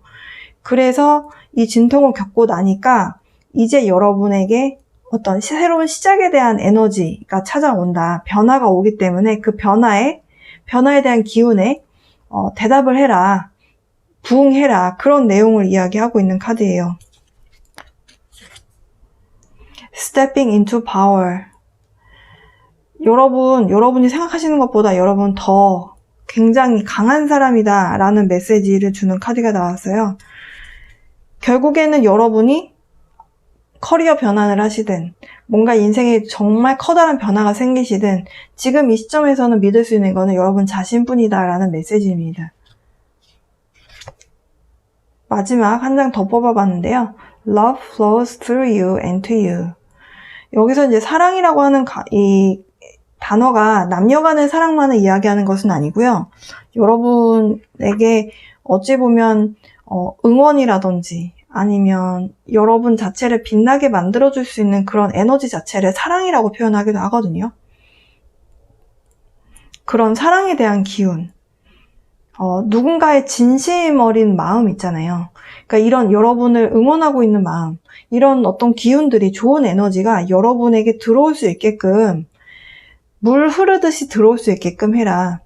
그래서 이 진통을 겪고 나니까 이제 여러분에게 어떤 새로운 시작에 대한 에너지가 찾아온다. 변화가 오기 때문에 그 변화에 대한 기운에 대답을 해라. 부응해라. 그런 내용을 이야기하고 있는 카드예요. Stepping into power. 여러분이 생각하시는 것보다 여러분 더 굉장히 강한 사람이다 라는 메시지를 주는 카드가 나왔어요. 결국에는 여러분이 커리어 변환을 하시든 뭔가 인생에 정말 커다란 변화가 생기시든 지금 이 시점에서는 믿을 수 있는 거는 여러분 자신뿐이다 라는 메시지입니다. 마지막 한 장 더 뽑아봤는데요. Love flows through you and to you. 여기서 이제 사랑이라고 하는 이 단어가 남녀 간의 사랑만을 이야기하는 것은 아니고요. 여러분에게 어찌 보면 응원이라든지 아니면 여러분 자체를 빛나게 만들어줄 수 있는 그런 에너지 자체를 사랑이라고 표현하기도 하거든요. 그런 사랑에 대한 기운, 누군가의 진심 어린 마음 있잖아요. 그러니까 이런 여러분을 응원하고 있는 마음, 이런 어떤 기운들이, 좋은 에너지가 여러분에게 들어올 수 있게끔, 물 흐르듯이 들어올 수 있게끔 해라.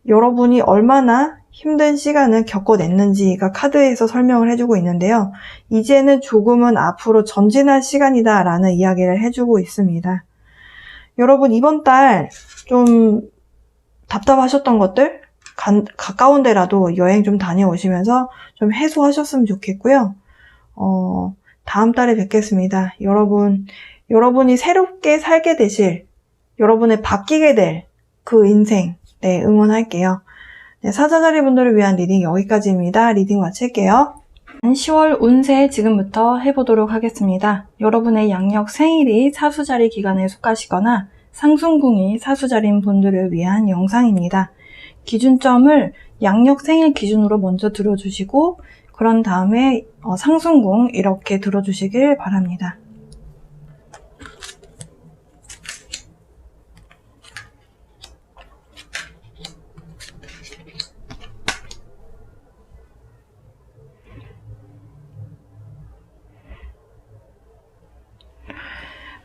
여러분이 얼마나 힘든 시간을 겪어냈는지가 카드에서 설명을 해주고 있는데요. 이제는 조금은 앞으로 전진할 시간이다 라는 이야기를 해주고 있습니다. 여러분 이번 달 좀 답답하셨던 것들 가까운 데라도 여행 좀 다녀오시면서 좀 해소하셨으면 좋겠고요. 다음 달에 뵙겠습니다. 여러분이 새롭게 살게 되실, 여러분의 바뀌게 될 그 인생, 네, 응원할게요. 네, 사자자리 분들을 위한 리딩 여기까지입니다. 리딩 마칠게요. 10월 운세 지금부터 해보도록 하겠습니다. 여러분의 양력 생일이 사수자리 기간에 속하시거나 상승궁이 사수자리인 분들을 위한 영상입니다. 기준점을 양력 생일 기준으로 먼저 들어주시고 그런 다음에 상승궁 이렇게 들어주시길 바랍니다.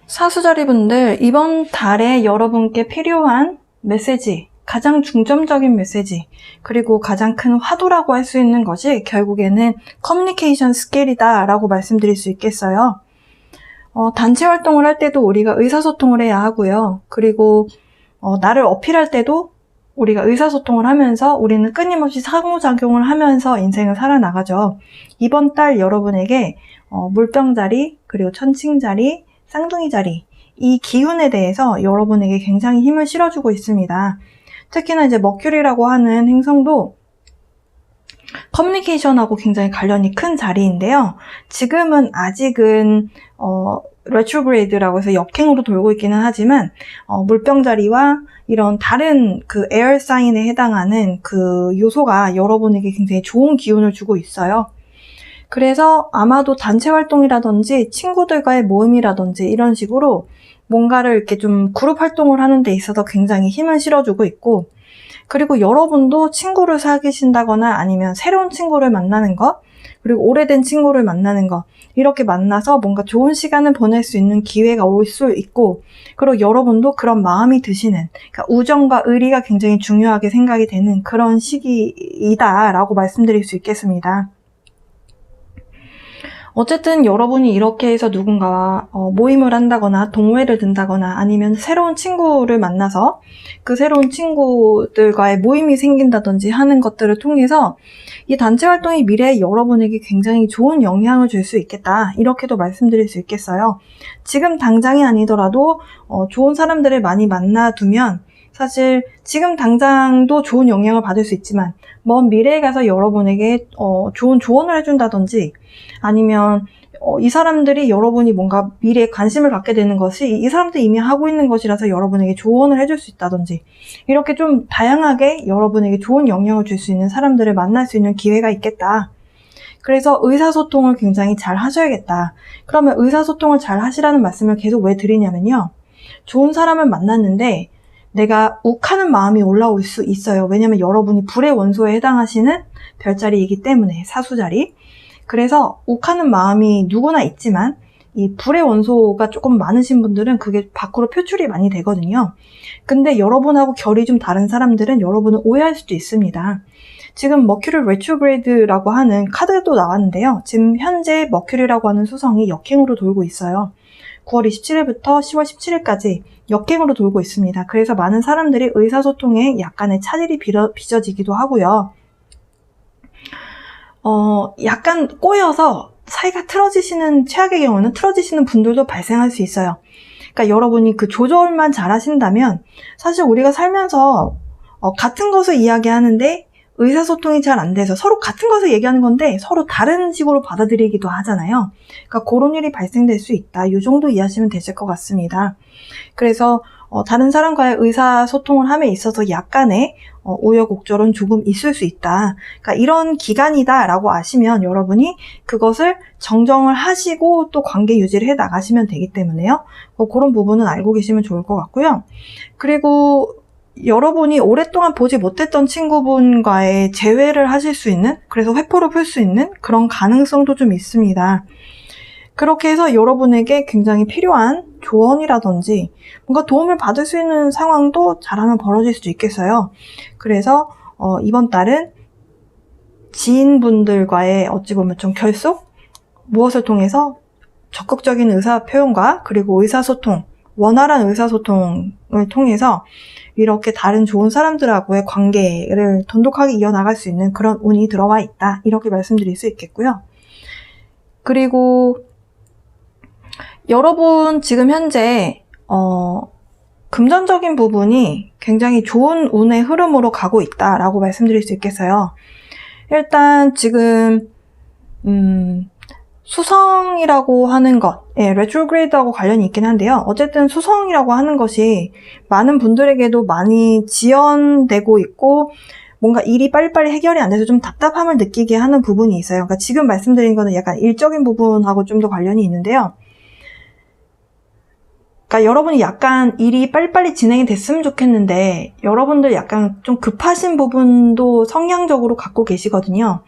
사수자리 분들, 이번 달에 여러분께 필요한 메시지, 가장 중점적인 메시지, 그리고 가장 큰 화두라고 할 수 있는 것이 결국에는 커뮤니케이션 스킬이다 라고 말씀드릴 수 있겠어요. 단체 활동을 할 때도 우리가 의사소통을 해야 하고요. 그리고 나를 어필할 때도 우리가 의사소통을 하면서 우리는 끊임없이 상호작용을 하면서 인생을 살아나가죠. 이번 달 여러분에게 물병자리, 그리고 천칭자리, 쌍둥이 자리, 이 기운에 대해서 여러분에게 굉장히 힘을 실어주고 있습니다. 특히나 이제 머큐리라고 하는 행성도 커뮤니케이션하고 굉장히 관련이 큰 자리인데요. 지금은 아직은 레트로그레이드라고 해서 역행으로 돌고 있기는 하지만 물병자리와 이런 다른 그 에어 사인에 해당하는 그 요소가 여러분에게 굉장히 좋은 기운을 주고 있어요. 그래서 아마도 단체 활동이라든지 친구들과의 모임이라든지 이런 식으로 뭔가를 이렇게 좀 그룹 활동을 하는 데 있어서 굉장히 힘을 실어주고 있고, 그리고 여러분도 친구를 사귀신다거나 아니면 새로운 친구를 만나는 것, 그리고 오래된 친구를 만나는 것, 이렇게 만나서 뭔가 좋은 시간을 보낼 수 있는 기회가 올 수 있고, 그리고 여러분도 그런 마음이 드시는, 그러니까 우정과 의리가 굉장히 중요하게 생각이 되는 그런 시기이다 라고 말씀드릴 수 있겠습니다. 어쨌든 여러분이 이렇게 해서 누군가와 모임을 한다거나 동호회를 든다거나 아니면 새로운 친구를 만나서 그 새로운 친구들과의 모임이 생긴다든지 하는 것들을 통해서 이 단체 활동이 미래에 여러분에게 굉장히 좋은 영향을 줄 수 있겠다, 이렇게도 말씀드릴 수 있겠어요. 지금 당장이 아니더라도 좋은 사람들을 많이 만나두면 사실 지금 당장도 좋은 영향을 받을 수 있지만 먼 미래에 가서 여러분에게 좋은 조언을 해준다든지 아니면 이 사람들이 여러분이 뭔가 미래에 관심을 갖게 되는 것이 이 사람들이 이미 하고 있는 것이라서 여러분에게 조언을 해줄 수 있다든지 이렇게 좀 다양하게 여러분에게 좋은 영향을 줄 수 있는 사람들을 만날 수 있는 기회가 있겠다. 그래서 의사소통을 굉장히 잘 하셔야겠다. 그러면 의사소통을 잘 하시라는 말씀을 계속 왜 드리냐면요. 좋은 사람을 만났는데 내가 욱하는 마음이 올라올 수 있어요. 왜냐면 여러분이 불의 원소에 해당하시는 별자리이기 때문에, 사수자리. 그래서 욱하는 마음이 누구나 있지만 이 불의 원소가 조금 많으신 분들은 그게 밖으로 표출이 많이 되거든요. 근데 여러분하고 결이 좀 다른 사람들은 여러분을 오해할 수도 있습니다. 지금 머큐리 레트로그레이드라고 하는 카드도 나왔는데요. 지금 현재 머큐리라고 하는 수성이 역행으로 돌고 있어요. 9월 27일부터 10월 17일까지 역행으로 돌고 있습니다. 그래서 많은 사람들이 의사소통에 약간의 차질이 빚어지기도 하고요. 약간 꼬여서 사이가 틀어지시는, 최악의 경우는 틀어지시는 분들도 발생할 수 있어요. 그러니까 여러분이 그 조절만 잘 하신다면 사실 우리가 살면서 같은 것을 이야기하는데 의사소통이 잘 안 돼서 서로 같은 것을 얘기하는 건데 서로 다른 식으로 받아들이기도 하잖아요. 그러니까 그런 일이 발생될 수 있다. 이 정도 이해하시면 되실 것 같습니다. 그래서 다른 사람과의 의사소통을 함에 있어서 약간의 우여곡절은 조금 있을 수 있다. 그러니까 이런 기간이다라고 아시면 여러분이 그것을 정정을 하시고 또 관계 유지를 해 나가시면 되기 때문에요. 그런 부분은 알고 계시면 좋을 것 같고요. 그리고 여러분이 오랫동안 보지 못했던 친구분과의 재회를 하실 수 있는, 그래서 회포를 풀 수 있는 그런 가능성도 좀 있습니다. 그렇게 해서 여러분에게 굉장히 필요한 조언이라든지 뭔가 도움을 받을 수 있는 상황도 잘하면 벌어질 수도 있겠어요. 그래서 이번 달은 지인분들과의 어찌 보면 좀 결속? 무엇을 통해서 적극적인 의사 표현과 그리고 의사소통, 원활한 의사소통을 통해서 이렇게 다른 좋은 사람들하고의 관계를 돈독하게 이어나갈 수 있는 그런 운이 들어와 있다. 이렇게 말씀드릴 수 있겠고요. 그리고 여러분 지금 현재 금전적인 부분이 굉장히 좋은 운의 흐름으로 가고 있다라고 말씀드릴 수 있겠어요. 일단 지금 수성이라고 하는 것, 레트로그레이드하고 관련이 있긴 한데요. 어쨌든 수성이라고 하는 것이 많은 분들에게도 많이 지연되고 있고 뭔가 일이 빨리빨리 해결이 안 돼서 좀 답답함을 느끼게 하는 부분이 있어요. 그러니까 지금 말씀드린 거는 약간 일적인 부분하고 좀 더 관련이 있는데요. 그러니까 여러분이 약간 일이 빨리빨리 진행이 됐으면 좋겠는데 여러분들 약간 좀 급하신 부분도 성향적으로 갖고 계시거든요.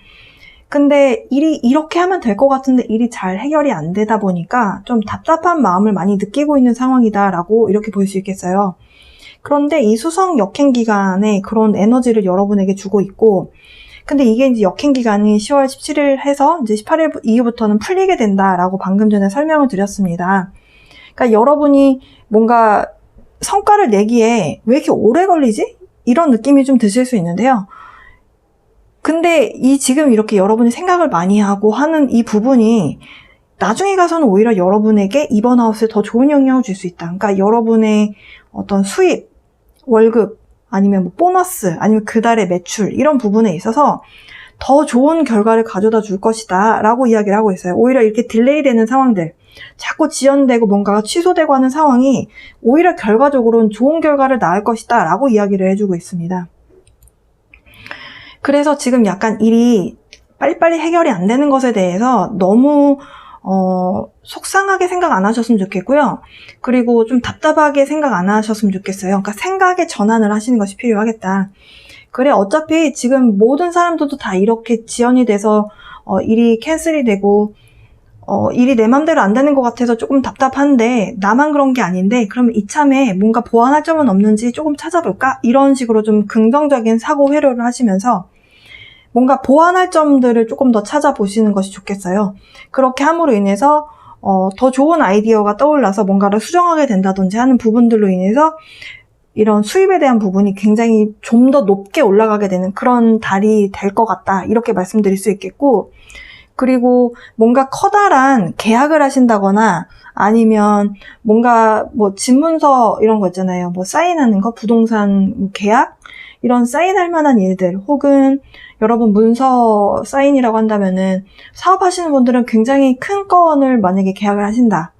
근데 일이 이렇게 하면 될 것 같은데 일이 잘 해결이 안 되다 보니까 좀 답답한 마음을 많이 느끼고 있는 상황이다라고 이렇게 볼 수 있겠어요. 그런데 이 수성 역행 기간에 그런 에너지를 여러분에게 주고 있고, 근데 이게 이제 역행 기간이 10월 17일 해서 이제 18일 이후부터는 풀리게 된다라고 방금 전에 설명을 드렸습니다. 그러니까 여러분이 뭔가 성과를 내기에 왜 이렇게 오래 걸리지? 이런 느낌이 좀 드실 수 있는데요. 근데 지금 이렇게 여러분이 생각을 많이 하고 하는 이 부분이 나중에 가서는 오히려 여러분에게 이번 하우스에 더 좋은 영향을 줄 수 있다. 그러니까 여러분의 어떤 수입, 월급, 아니면 뭐 보너스, 아니면 그달의 매출 이런 부분에 있어서 더 좋은 결과를 가져다 줄 것이다 라고 이야기를 하고 있어요. 오히려 이렇게 딜레이 되는 상황들, 자꾸 지연되고 뭔가가 취소되고 하는 상황이 오히려 결과적으로는 좋은 결과를 낳을 것이다 라고 이야기를 해주고 있습니다. 그래서 지금 약간 일이 빨리빨리 해결이 안 되는 것에 대해서 너무 속상하게 생각 안 하셨으면 좋겠고요. 그리고 좀 답답하게 생각 안 하셨으면 좋겠어요. 그러니까 생각의 전환을 하시는 것이 필요하겠다. 그래, 어차피 지금 모든 사람들도 다 이렇게 지연이 돼서 일이 캔슬이 되고 일이 내 맘대로 안 되는 것 같아서 조금 답답한데 나만 그런 게 아닌데 그러면 이참에 뭔가 보완할 점은 없는지 조금 찾아볼까? 이런 식으로 좀 긍정적인 사고 회로를 하시면서 뭔가 보완할 점들을 조금 더 찾아보시는 것이 좋겠어요. 그렇게 함으로 인해서 더 좋은 아이디어가 떠올라서 뭔가를 수정하게 된다든지 하는 부분들로 인해서 이런 수입에 대한 부분이 굉장히 좀 더 높게 올라가게 되는 그런 달이 될 것 같다. 이렇게 말씀드릴 수 있겠고, 그리고 뭔가 커다란 계약을 하신다거나 아니면 뭔가 뭐 집문서 이런 거 있잖아요. 뭐 사인하는 거, 부동산 뭐 계약 이런 사인할 만한 일들, 혹은 여러분 문서 사인이라고 한다면은 사업하시는 분들은 굉장히 큰 건을 만약에 계약을 하신다.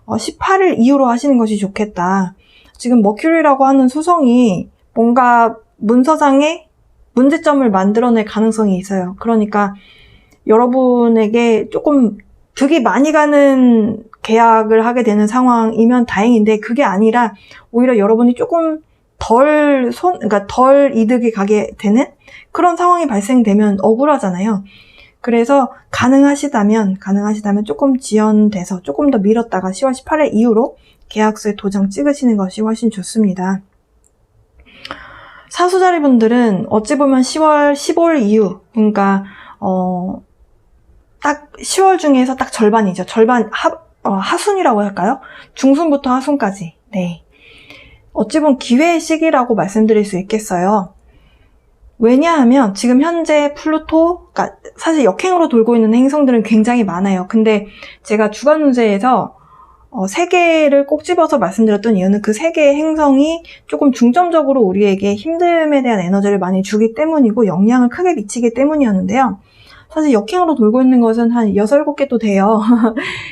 18일 이후로 하시는 것이 좋겠다. 지금 머큐리라고 하는 수성이 뭔가 문서상의 문제점을 만들어낼 가능성이 있어요. 그러니까 여러분에게 조금 득이 많이 가는 계약을 하게 되는 상황이면 다행인데, 그게 아니라 오히려 여러분이 조금 그러니까 덜 이득이 가게 되는 그런 상황이 발생되면 억울하잖아요. 그래서 가능하시다면 조금 지연돼서 조금 더 미뤘다가 10월 18일 이후로 계약서에 도장 찍으시는 것이 훨씬 좋습니다. 사수자리분들은 어찌 보면 10월 15일 이후, 그러니까 딱 10월 중에서 딱 절반이죠. 절반 하순이라고 할까요? 중순부터 하순까지. 네. 어찌 보면 기회의 시기라고 말씀드릴 수 있겠어요. 왜냐하면 지금 현재 플루토, 그러니까 사실 역행으로 돌고 있는 행성들은 굉장히 많아요. 근데 제가 주간 운세에서 3개를 꼭 집어서 말씀드렸던 이유는 그 3개의 행성이 조금 중점적으로 우리에게 힘듦에 대한 에너지를 많이 주기 때문이고 영향을 크게 미치기 때문이었는데요. 사실 역행으로 돌고 있는 것은 한 6, 7개도 돼요.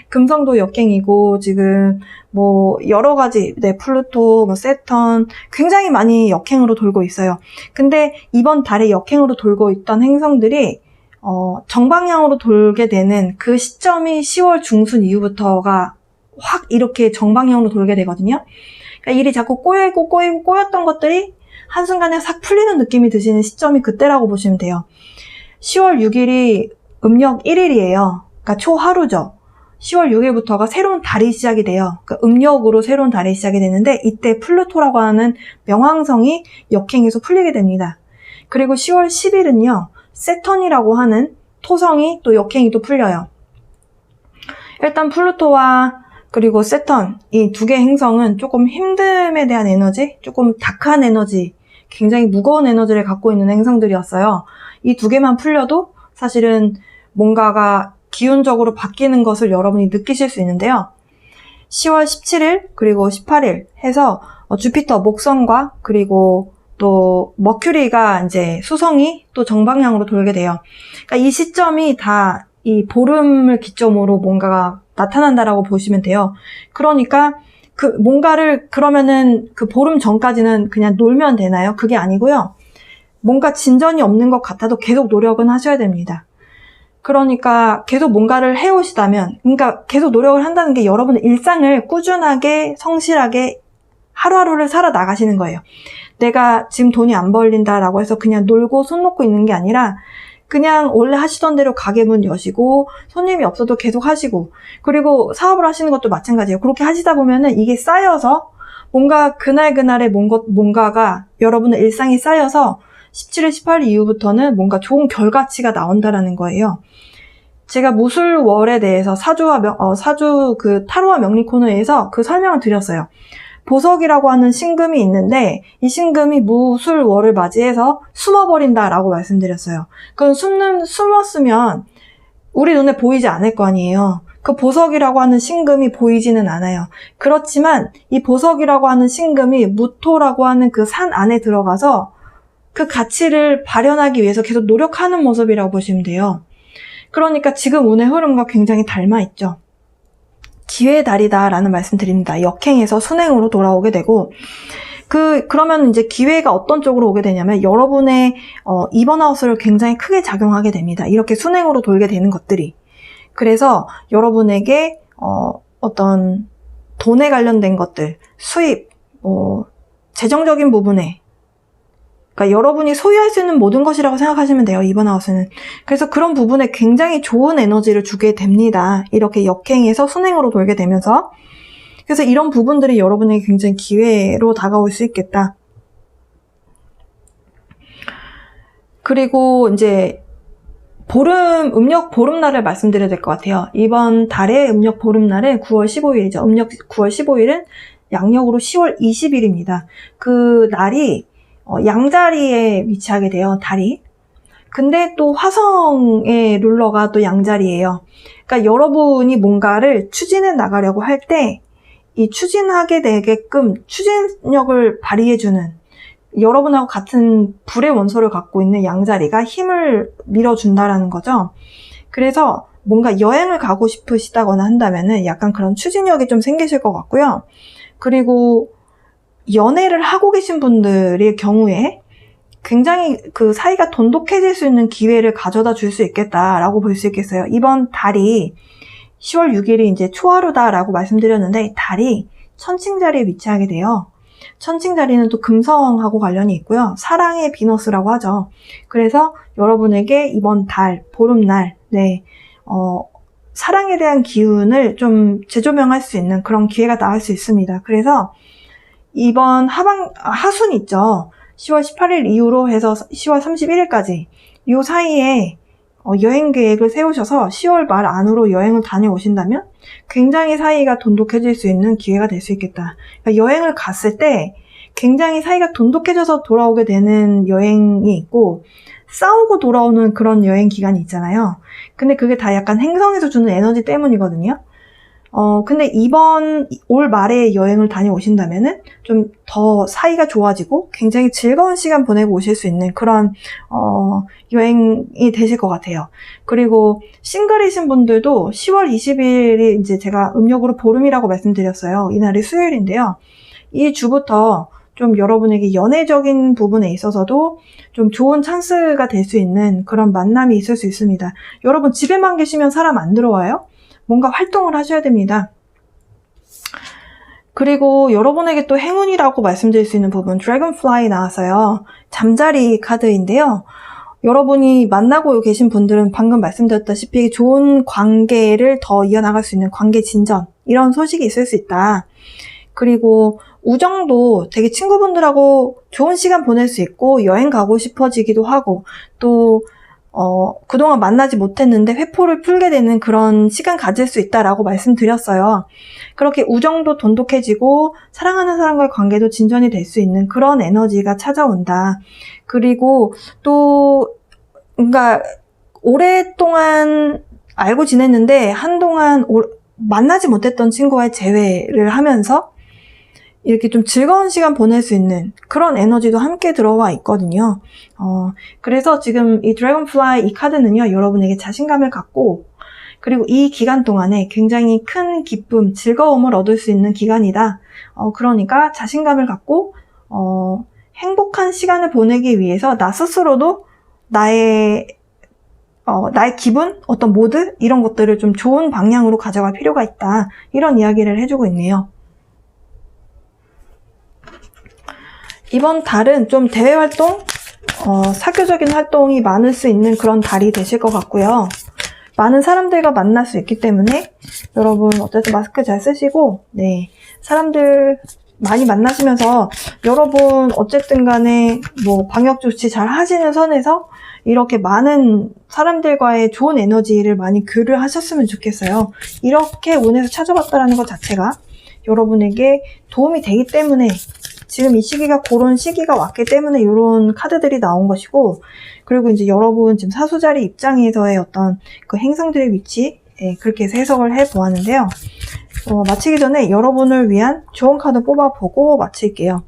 금성도 역행이고 지금 뭐 여러 가지, 네, 플루토, 뭐 세턴 굉장히 많이 역행으로 돌고 있어요. 근데 이번 달에 역행으로 돌고 있던 행성들이 정방향으로 돌게 되는 그 시점이 10월 중순 이후부터가 확 이렇게 정방향으로 돌게 되거든요. 그러니까 일이 자꾸 꼬였던 것들이 한순간에 싹 풀리는 느낌이 드시는 시점이 그때라고 보시면 돼요. 10월 6일이 음력 1일이에요. 그러니까 초하루죠. 10월 6일부터가 새로운 달이 시작이 돼요. 그러니까 음력으로 새로운 달이 시작이 되는데 이때 플루토라고 하는 명왕성이 역행해서 풀리게 됩니다. 그리고 10월 10일은요. 세턴이라고 하는 토성이 또 역행이 또 풀려요. 일단 플루토와 그리고 세턴, 이 2개 행성은 조금 힘듦에 대한 에너지, 조금 다크한 에너지, 굉장히 무거운 에너지를 갖고 있는 행성들이었어요. 이 2개만 풀려도 사실은 뭔가가 기운적으로 바뀌는 것을 여러분이 느끼실 수 있는데요. 10월 17일 그리고 18일 해서 주피터, 목성과 그리고 또 머큐리가 이제 수성이 또 정방향으로 돌게 돼요. 그러니까 이 시점이 다 이 보름을 기점으로 뭔가가 나타난다라고 보시면 돼요. 그러니까 뭔가를 그러면은 그 보름 전까지는 그냥 놀면 되나요? 그게 아니고요. 뭔가 진전이 없는 것 같아도 계속 노력은 하셔야 됩니다. 그러니까 계속 뭔가를 해오시다면, 그러니까 계속 노력을 한다는 게 여러분의 일상을 꾸준하게 성실하게 하루하루를 살아나가시는 거예요. 내가 지금 돈이 안 벌린다라고 해서 그냥 놀고 손 놓고 있는 게 아니라 그냥 원래 하시던 대로 가게 문 여시고 손님이 없어도 계속 하시고, 그리고 사업을 하시는 것도 마찬가지예요. 그렇게 하시다 보면은 이게 쌓여서 뭔가 그날그날의 뭔가가 여러분의 일상이 쌓여서 17일, 18일 이후부터는 뭔가 좋은 결과치가 나온다라는 거예요. 제가 무술월에 대해서 사주 그 타로와 명리 코너에서 그 설명을 드렸어요. 보석이라고 하는 신금이 있는데 이 신금이 무술월을 맞이해서 숨어버린다라고 말씀드렸어요. 그건 숨었으면 우리 눈에 보이지 않을 거 아니에요. 그 보석이라고 하는 신금이 보이지는 않아요. 그렇지만 이 보석이라고 하는 신금이 무토라고 하는 그 산 안에 들어가서 그 가치를 발현하기 위해서 계속 노력하는 모습이라고 보시면 돼요. 그러니까 지금 운의 흐름과 굉장히 닮아 있죠. 기회의 달이다라는 말씀 드립니다. 역행에서 순행으로 돌아오게 되고, 그러면 이제 기회가 어떤 쪽으로 오게 되냐면 여러분의 이번 하우스를 굉장히 크게 작용하게 됩니다. 이렇게 순행으로 돌게 되는 것들이. 그래서 여러분에게 어떤 돈에 관련된 것들, 수입, 재정적인 부분에, 그러니까 여러분이 소유할 수 있는 모든 것이라고 생각하시면 돼요, 이번 하우스는. 그래서 그런 부분에 굉장히 좋은 에너지를 주게 됩니다. 이렇게 역행해서 순행으로 돌게 되면서. 그래서 이런 부분들이 여러분에게 굉장히 기회로 다가올 수 있겠다. 그리고 이제 음력 보름날을 말씀드려야 될 것 같아요. 이번 달의 음력 보름날은 9월 15일이죠. 음력 9월 15일은 양력으로 10월 20일입니다. 그 날이 양자리에 위치하게 돼요, 달이. 근데 또 화성의 룰러가 또 양자리예요. 그러니까 여러분이 뭔가를 추진해 나가려고 할 때 이 추진하게 되게끔 추진력을 발휘해주는 여러분하고 같은 불의 원소를 갖고 있는 양자리가 힘을 밀어준다라는 거죠. 그래서 뭔가 여행을 가고 싶으시다거나 한다면은 약간 그런 추진력이 좀 생기실 것 같고요. 그리고 연애를 하고 계신 분들의 경우에 굉장히 그 사이가 돈독해질 수 있는 기회를 가져다 줄 수 있겠다라고 볼 수 있겠어요. 이번 달이 10월 6일이 이제 초하루다라고 말씀드렸는데 달이 천칭자리에 위치하게 돼요. 천칭자리는 또 금성하고 관련이 있고요. 사랑의 비너스라고 하죠. 그래서 여러분에게 이번 달, 보름날, 사랑에 대한 기운을 좀 재조명할 수 있는 그런 기회가 나올 수 있습니다. 그래서 이번 하순 있죠. 10월 18일 이후로 해서 10월 31일까지 이 사이에 여행 계획을 세우셔서 10월 말 안으로 여행을 다녀오신다면 굉장히 사이가 돈독해질 수 있는 기회가 될 수 있겠다. 그러니까 여행을 갔을 때 굉장히 사이가 돈독해져서 돌아오게 되는 여행이 있고 싸우고 돌아오는 그런 여행 기간이 있잖아요. 근데 그게 다 약간 행성에서 주는 에너지 때문이거든요. 근데 올 말에 여행을 다녀오신다면은 좀 더 사이가 좋아지고 굉장히 즐거운 시간 보내고 오실 수 있는 그런, 여행이 되실 것 같아요. 그리고 싱글이신 분들도 10월 20일이 이제 제가 음력으로 보름이라고 말씀드렸어요. 이날이 수요일인데요. 이 주부터 좀 여러분에게 연애적인 부분에 있어서도 좀 좋은 찬스가 될 수 있는 그런 만남이 있을 수 있습니다. 여러분 집에만 계시면 사람 안 들어와요? 뭔가 활동을 하셔야 됩니다. 그리고 여러분에게 또 행운이라고 말씀드릴 수 있는 부분, 드래곤플라이 나왔어요. 잠자리 카드인데요. 여러분이 만나고 계신 분들은 방금 말씀드렸다시피 좋은 관계를 더 이어나갈 수 있는 관계 진전, 이런 소식이 있을 수 있다. 그리고 우정도 되게 친구분들하고 좋은 시간 보낼 수 있고 여행 가고 싶어지기도 하고 또 그동안 만나지 못했는데 회포를 풀게 되는 그런 시간 가질 수 있다라고 말씀드렸어요. 그렇게 우정도 돈독해지고 사랑하는 사람과의 관계도 진전이 될 수 있는 그런 에너지가 찾아온다. 그리고 또 그러니까 오랫동안 알고 지냈는데 한동안 만나지 못했던 친구와의 재회를 하면서 이렇게 좀 즐거운 시간 보낼 수 있는 그런 에너지도 함께 들어와 있거든요. 그래서 지금 이 드래곤플라이 이 카드는요, 여러분에게 자신감을 갖고, 그리고 이 기간 동안에 굉장히 큰 기쁨, 즐거움을 얻을 수 있는 기간이다. 그러니까 자신감을 갖고, 행복한 시간을 보내기 위해서 나 스스로도 나의 기분, 어떤 모드, 이런 것들을 좀 좋은 방향으로 가져갈 필요가 있다. 이런 이야기를 해주고 있네요. 이번 달은 좀 대외 활동, 사교적인 활동이 많을 수 있는 그런 달이 되실 것 같고요. 많은 사람들과 만날 수 있기 때문에 여러분 어쨌든 마스크 잘 쓰시고, 사람들 많이 만나시면서 여러분 어쨌든 간에 뭐 방역 조치 잘 하시는 선에서 이렇게 많은 사람들과의 좋은 에너지를 많이 교류하셨으면 좋겠어요. 이렇게 운에서 찾아봤다라는 것 자체가 여러분에게 도움이 되기 때문에 지금 이 시기가 그런 시기가 왔기 때문에 이런 카드들이 나온 것이고, 그리고 이제 여러분 지금 사수자리 입장에서의 어떤 그 행성들의 위치, 그렇게 해서 해석을 해보았는데요. 마치기 전에 여러분을 위한 좋은 카드 뽑아보고 마칠게요.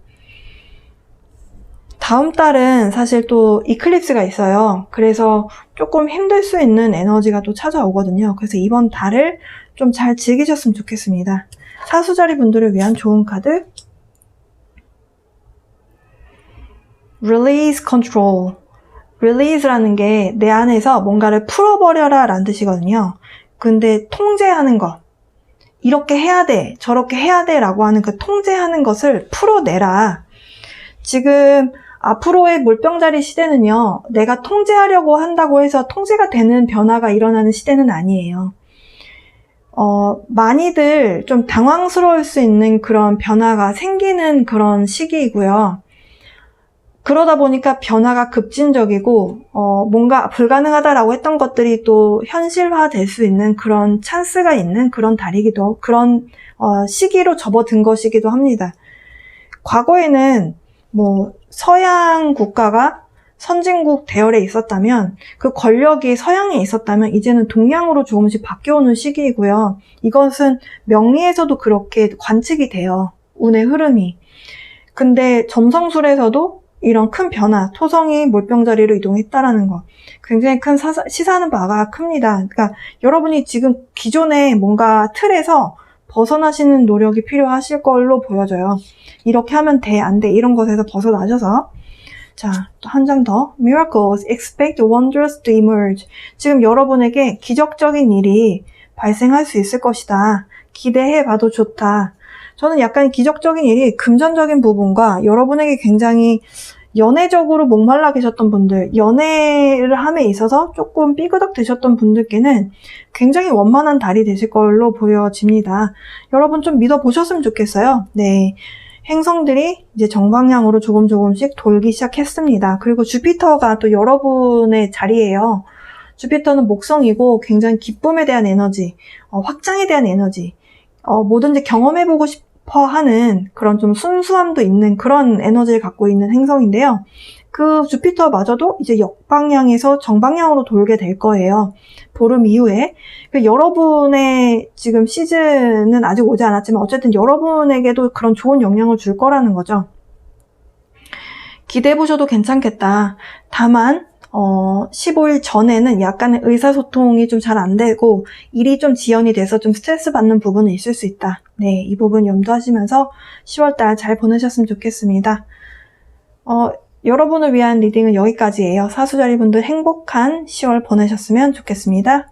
다음 달은 사실 또 이클립스가 있어요. 그래서 조금 힘들 수 있는 에너지가 또 찾아오거든요. 그래서 이번 달을 좀 잘 즐기셨으면 좋겠습니다. 사수자리 분들을 위한 좋은 카드, Release Control. Release라는 게 내 안에서 뭔가를 풀어버려라 라는 뜻이거든요. 근데 통제하는 것, 이렇게 해야 돼, 저렇게 해야 돼 라고 하는 그 통제하는 것을 풀어내라. 지금 앞으로의 물병자리 시대는요, 내가 통제하려고 한다고 해서 통제가 되는 변화가 일어나는 시대는 아니에요. 많이들 좀 당황스러울 수 있는 그런 변화가 생기는 그런 시기이고요. 그러다 보니까 변화가 급진적이고 뭔가 불가능하다라고 했던 것들이 또 현실화될 수 있는 그런 찬스가 있는 그런 달이기도, 그런 시기로 접어든 것이기도 합니다. 과거에는 뭐 서양 국가가 선진국 대열에 있었다면, 그 권력이 서양에 있었다면 이제는 동양으로 조금씩 바뀌어오는 시기이고요. 이것은 명리에서도 그렇게 관측이 돼요. 운의 흐름이. 근데 점성술에서도 이런 큰 변화, 토성이 몰병자리로 이동했다라는 거 굉장히 큰 시사하는 바가 큽니다. 그러니까 여러분이 지금 기존의 뭔가 틀에서 벗어나시는 노력이 필요하실 걸로 보여져요. 이렇게 하면 돼, 안 돼, 이런 것에서 벗어나셔서. 자, 또 한 장 더. Miracles, expect wonders to emerge. 지금 여러분에게 기적적인 일이 발생할 수 있을 것이다. 기대해봐도 좋다. 저는 약간 기적적인 일이 금전적인 부분과 여러분에게 굉장히 연애적으로 목말라 계셨던 분들, 연애를 함에 있어서 조금 삐그덕 드셨던 분들께는 굉장히 원만한 달이 되실 걸로 보여집니다. 여러분 좀 믿어보셨으면 좋겠어요. 네. 행성들이 이제 정방향으로 조금씩 돌기 시작했습니다. 그리고 주피터가 또 여러분의 자리예요. 주피터는 목성이고 굉장히 기쁨에 대한 에너지, 확장에 대한 에너지, 뭐든지 경험해보고 싶어 하는 그런 좀 순수함도 있는 그런 에너지를 갖고 있는 행성인데요. 그 주피터마저도 이제 역방향에서 정방향으로 돌게 될 거예요. 보름 이후에. 여러분의 지금 시즌은 아직 오지 않았지만 어쨌든 여러분에게도 그런 좋은 영향을 줄 거라는 거죠. 기대해보셔도 괜찮겠다. 다만 15일 전에는 약간의 의사소통이 좀 잘 안 되고 일이 좀 지연이 돼서 좀 스트레스 받는 부분은 있을 수 있다. 네, 이 부분 염두하시면서 10월달 잘 보내셨으면 좋겠습니다. 여러분을 위한 리딩은 여기까지예요. 사수자리분들 행복한 10월 보내셨으면 좋겠습니다.